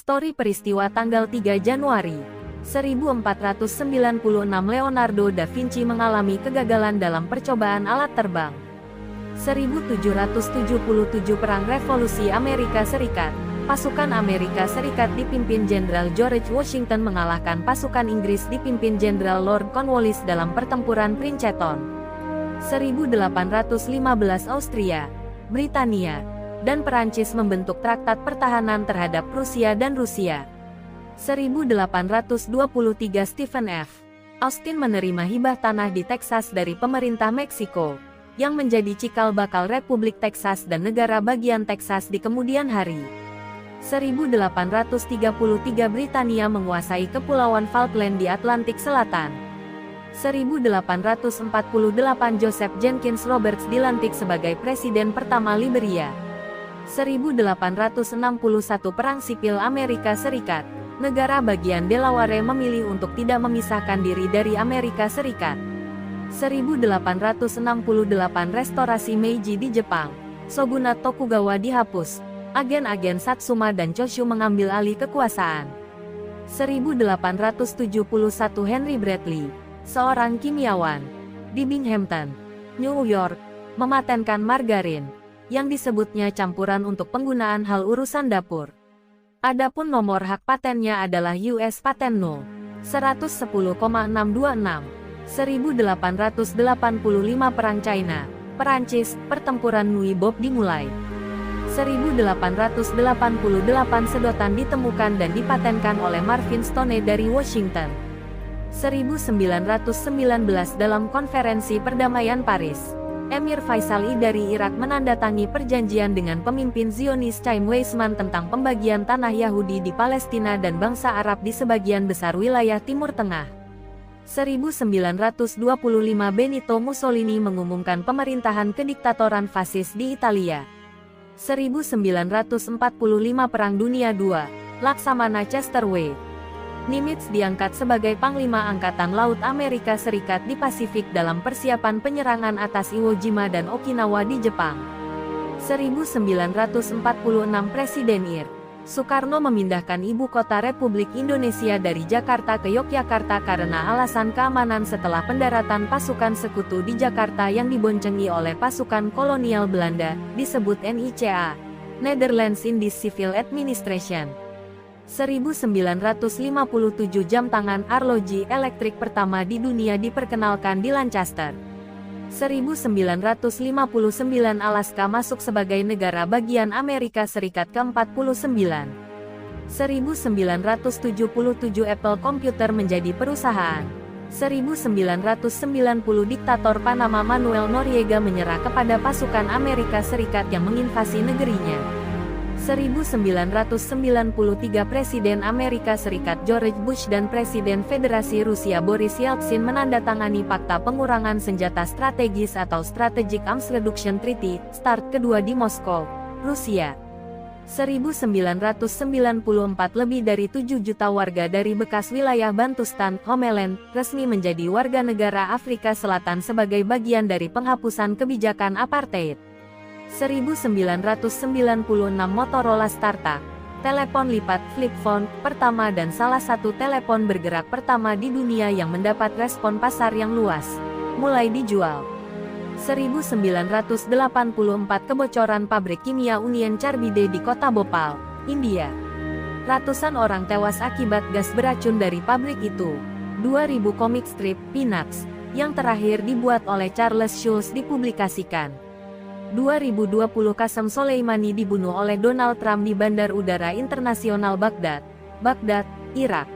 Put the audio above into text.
Story peristiwa tanggal 3 Januari 1496 Leonardo da Vinci mengalami kegagalan dalam percobaan alat terbang. 1777 Perang Revolusi Amerika Serikat. Pasukan Amerika Serikat dipimpin Jenderal George Washington mengalahkan pasukan Inggris dipimpin Jenderal Lord Cornwallis dalam pertempuran Princeton. 1815 Austria, Britania, dan Perancis membentuk traktat pertahanan terhadap Prusia dan Rusia. 1823 Stephen F. Austin menerima hibah tanah di Texas dari pemerintah Meksiko, yang menjadi cikal bakal Republik Texas dan negara bagian Texas di kemudian hari. 1833 Britania menguasai Kepulauan Falkland di Atlantik Selatan. 1848 Joseph Jenkins Roberts dilantik sebagai Presiden pertama Liberia. 1861 Perang Sipil Amerika Serikat. Negara bagian Delaware memilih untuk tidak memisahkan diri dari Amerika Serikat. 1868 Restorasi Meiji di Jepang. Shogunat Tokugawa dihapus. Agen-agen Satsuma dan Choshu mengambil alih kekuasaan. 1871 Henry Bradley, seorang kimiawan, di Binghamton, New York, mematenkan margarin, yang disebutnya campuran untuk penggunaan hal urusan dapur. Adapun nomor hak patennya adalah US Patent No. 110,626. 1885 Perang China, Perancis, pertempuran Nui Bob dimulai. 1888 sedotan ditemukan dan dipatenkan oleh Marvin Stone dari Washington. 1919 dalam konferensi perdamaian Paris, Emir Faisal I dari Irak menandatangani perjanjian dengan pemimpin Zionis Chaim Weizmann tentang pembagian tanah Yahudi di Palestina dan bangsa Arab di sebagian besar wilayah Timur Tengah. 1925 Benito Mussolini mengumumkan pemerintahan kediktatoran fasis di Italia. 1945 Perang Dunia II, Laksamana Chester W. Nimitz diangkat sebagai Panglima Angkatan Laut Amerika Serikat di Pasifik dalam persiapan penyerangan atas Iwo Jima dan Okinawa di Jepang. 1946 Presiden Ir. Soekarno memindahkan ibu kota Republik Indonesia dari Jakarta ke Yogyakarta karena alasan keamanan setelah pendaratan pasukan sekutu di Jakarta yang diboncengi oleh pasukan kolonial Belanda, disebut NICA, Netherlands Indies Civil Administration. 1957 jam tangan arloji elektrik pertama di dunia diperkenalkan di Lancaster. 1959 Alaska masuk sebagai negara bagian Amerika Serikat ke-49. 1977 Apple Computer menjadi perusahaan. 1990 diktator Panama Manuel Noriega menyerah kepada pasukan Amerika Serikat yang menginvasi negerinya. 1993 Presiden Amerika Serikat George Bush dan Presiden Federasi Rusia Boris Yeltsin menandatangani Fakta Pengurangan Senjata Strategis atau Strategic Arms Reduction Treaty, START kedua di Moskow, Rusia. 1994 lebih dari 7 juta warga dari bekas wilayah Bantustan, Homeland, resmi menjadi warga negara Afrika Selatan sebagai bagian dari penghapusan kebijakan apartheid. 1996 Motorola Startup, telepon lipat flip phone pertama dan salah satu telepon bergerak pertama di dunia yang mendapat respon pasar yang luas, mulai dijual. 1984 kebocoran pabrik kimia Union Carbide di kota Bhopal, India. Ratusan orang tewas akibat gas beracun dari pabrik itu. 2000 komik strip, Peanuts, yang terakhir dibuat oleh Charles Schulz dipublikasikan. 2020 Qasem Soleimani dibunuh oleh Donald Trump di Bandar Udara Internasional Baghdad, Irak.